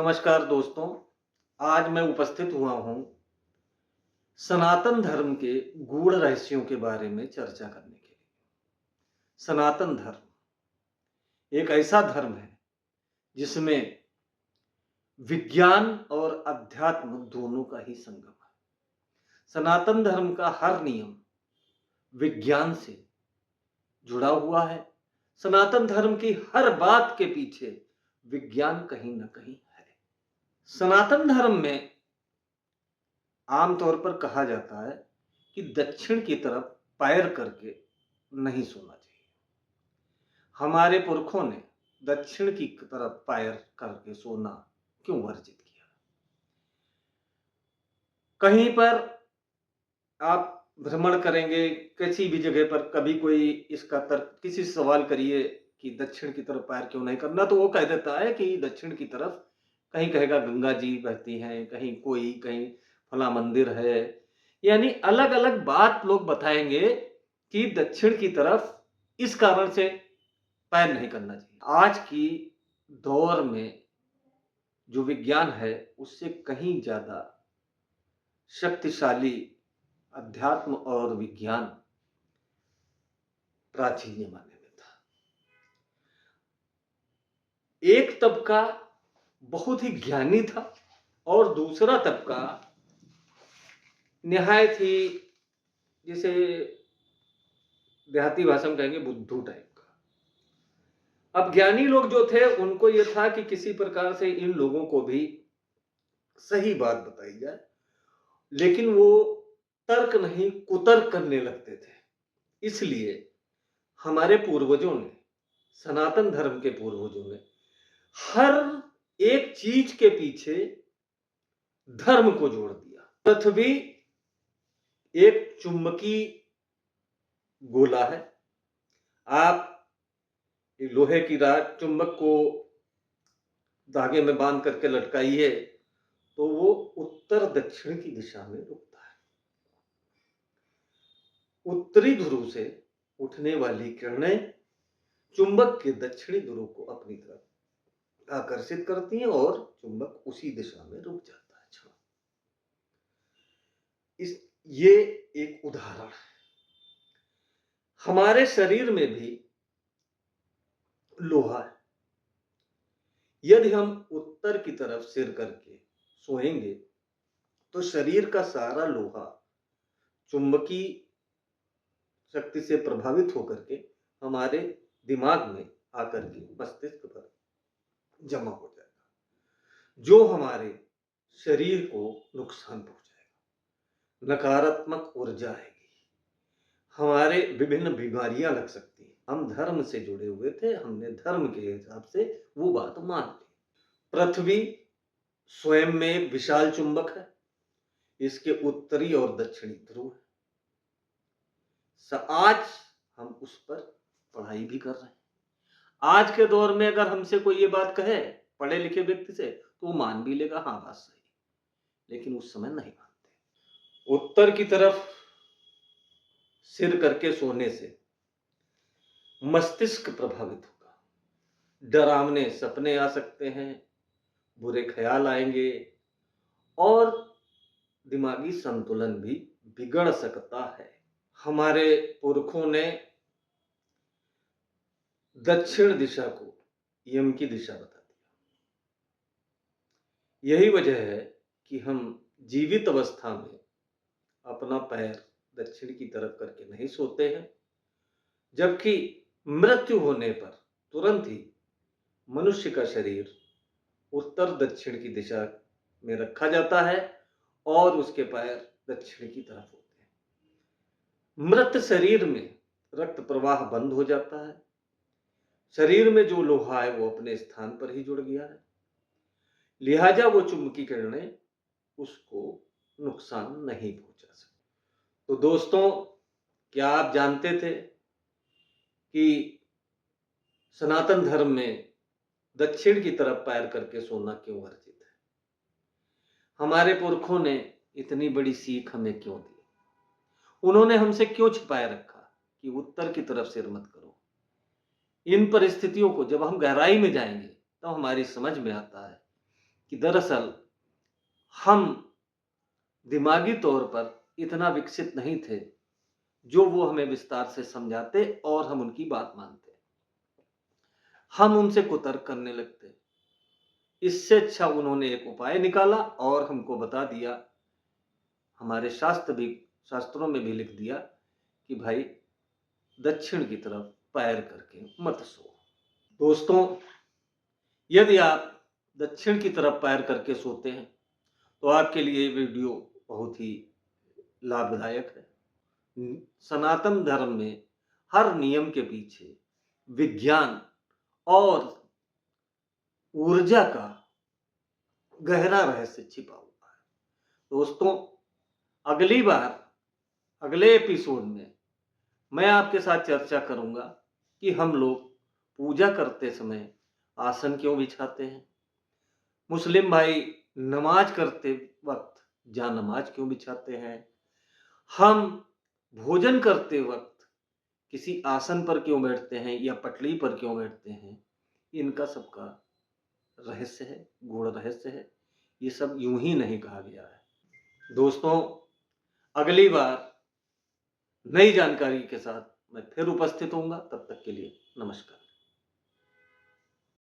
नमस्कार दोस्तों, आज मैं उपस्थित हुआ हूँ सनातन धर्म के गूढ़ रहस्यों के बारे में चर्चा करने के लिए। सनातन धर्म एक ऐसा धर्म है जिसमें विज्ञान और अध्यात्म दोनों का ही संगम है। सनातन धर्म का हर नियम विज्ञान से जुड़ा हुआ है। सनातन धर्म की हर बात के पीछे विज्ञान कहीं न कहीं है। सनातन धर्म में आमतौर पर कहा जाता है कि दक्षिण की तरफ पैर करके नहीं सोना चाहिए। हमारे पुरखों ने दक्षिण की तरफ पैर करके सोना क्यों वर्जित किया? कहीं पर आप भ्रमण करेंगे, किसी भी जगह पर कभी कोई इसका तर्क किसी से सवाल करिए कि दक्षिण की तरफ पैर क्यों नहीं करना, तो वो कह देता है कि दक्षिण की तरफ कहीं कहेगा गंगा जी बहती हैं, कहीं फला मंदिर है। यानी अलग-अलग बात लोग बताएंगे कि दक्षिण की तरफ इस कारण से पैर नहीं करना चाहिए। आज की दौर में जो विज्ञान है उससे कहीं ज्यादा शक्तिशाली अध्यात्म और विज्ञान प्राचीन जमाने में था। एक तबका बहुत ही ज्ञानी था और दूसरा तबका निहायत ही, जिसे देहाती भाषा में कहेंगे, बुद्धू टाइप का। अब ज्ञानी लोग जो थे उनको यह था कि किसी प्रकार से इन लोगों को भी सही बात बताई जाए, लेकिन वो तर्क नहीं कुतर्क करने लगते थे। इसलिए हमारे पूर्वजों ने, सनातन धर्म के पूर्वजों ने हर एक चीज के पीछे धर्म को जोड़ दिया। पृथ्वी एक चुंबकी गोला है। आप लोहे की राड चुंबक को धागे में बांध करके लटकाइए तो वो उत्तर दक्षिण की दिशा में रुकता है। उत्तरी ध्रुव से उठने वाली किरणें चुंबक के दक्षिणी ध्रुव को अपनी तरफ आकर्षित करती हैं और चुंबक उसी दिशा में रुक जाता है। ये एक उदाहरण है। हमारे शरीर में भी लोहा है। यदि हम उत्तर की तरफ सिर करके सोएंगे तो शरीर का सारा लोहा चुंबकी शक्ति से प्रभावित होकर के हमारे दिमाग में आकर के मस्तिष्क पर जमा हो जाएगा, जो हमारे शरीर को नुकसान पहुंचाएगा। नकारात्मक ऊर्जा आएगी, हमारे विभिन्न बीमारियां लग सकती हैं। हम धर्म से जुड़े हुए थे, हमने धर्म के हिसाब से वो बात मान ली। पृथ्वी स्वयं में विशाल चुंबक है, इसके उत्तरी और दक्षिणी ध्रुव है। आज हम उस पर पढ़ाई भी कर रहे हैं। आज के दौर में अगर हमसे कोई ये बात कहे पढ़े लिखे व्यक्ति से, तो वो मान भी लेगा, हाँ बात सही, लेकिन उस समय नहीं मानते। उत्तर की तरफ सिर करके सोने से मस्तिष्क प्रभावित होगा, डरावने सपने आ सकते हैं, बुरे ख्याल आएंगे और दिमागी संतुलन भी बिगड़ सकता है। हमारे पुरखों ने दक्षिण दिशा को यम की दिशा बता दिया। यही वजह है कि हम जीवित अवस्था में अपना पैर दक्षिण की तरफ करके नहीं सोते हैं, जबकि मृत्यु होने पर तुरंत ही मनुष्य का शरीर उत्तर दक्षिण की दिशा में रखा जाता है और उसके पैर दक्षिण की तरफ होते हैं। मृत शरीर में रक्त प्रवाह बंद हो जाता है, शरीर में जो लोहा है वो अपने स्थान पर ही जुड़ गया है, लिहाजा वो चुंबकीय किरणें उसको नुकसान नहीं पहुंचा सकती। तो दोस्तों, क्या आप जानते थे कि सनातन धर्म में दक्षिण की तरफ पैर करके सोना क्यों वर्जित है? हमारे पुरखों ने इतनी बड़ी सीख हमें क्यों दी? उन्होंने हमसे क्यों छिपाए रखा कि उत्तर की तरफ सिर मत करो? इन परिस्थितियों को जब हम गहराई में जाएंगे तो हमारी समझ में आता है कि दरअसल हम दिमागी तौर पर इतना विकसित नहीं थे, जो वो हमें विस्तार से समझाते और हम उनकी बात मानते। हम उनसे कुतर्क करने लगते। इससे अच्छा उन्होंने एक उपाय निकाला और हमको बता दिया, हमारे शास्त्रों में भी लिख दिया कि भाई दक्षिण की तरफ पैर करके मत सो। दोस्तों, यदि आप दक्षिण की तरफ पैर करके सोते हैं, तो आपके लिए ये वीडियो बहुत ही लाभदायक है। सनातन धर्म में हर नियम के पीछे विज्ञान और ऊर्जा का गहरा रहस्य छिपा हुआ है। दोस्तों, अगली बार, अगले एपिसोड में मैं आपके साथ चर्चा करूंगा कि हम लोग पूजा करते समय आसन क्यों बिछाते हैं। मुस्लिम भाई नमाज करते वक्त जानमाज क्यों बिछाते हैं। हम भोजन करते वक्त किसी आसन पर क्यों बैठते हैं या पटली पर क्यों बैठते हैं। इनका सबका रहस्य है, गूढ़ रहस्य है। ये सब यूं ही नहीं कहा गया है। दोस्तों, अगली बार नई जानकारी के साथ मैं फिर उपस्थित होऊंगा। तब तक के लिए नमस्कार।